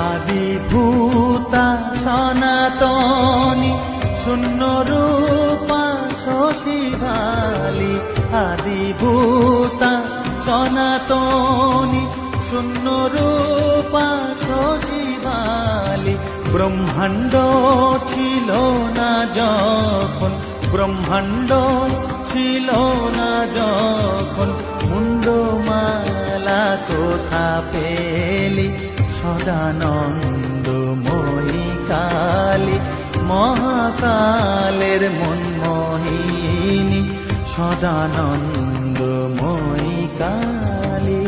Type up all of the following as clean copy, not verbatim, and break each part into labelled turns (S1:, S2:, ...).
S1: আদিভূতা সনাতনী শূন্য রূপা শশীভালি, আদিভূতা সনাতনী শূন্য রূপা শশীভালি। ব্রহ্মাণ্ড ছিল না যখন, ব্রহ্মাণ্ড ছিল না যখন, মুন্ডমালা কোথা পেলি? সদানন্দময়ী কালী, মহাকালের মনমোহিনী, সদানন্দময়ী কালী।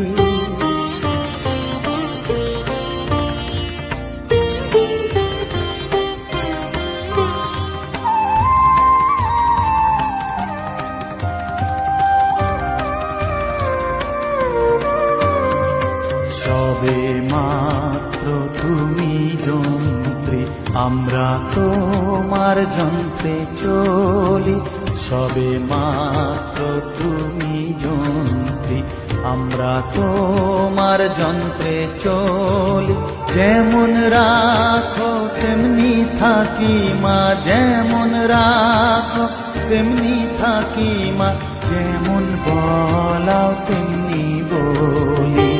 S1: সবে মাত্র তুমি যন্ত্রী, আমরা তোমার যন্ত্রে চলি। সবে মাত্র তুমি যন্ত্রী, আমরা তোমার যন্ত্রে চলি। যেমন রাখো তেমনি থাকি মা, যেমন রাখো তেমনি থাকি মা, যেমন বলাও তেমনি বলি।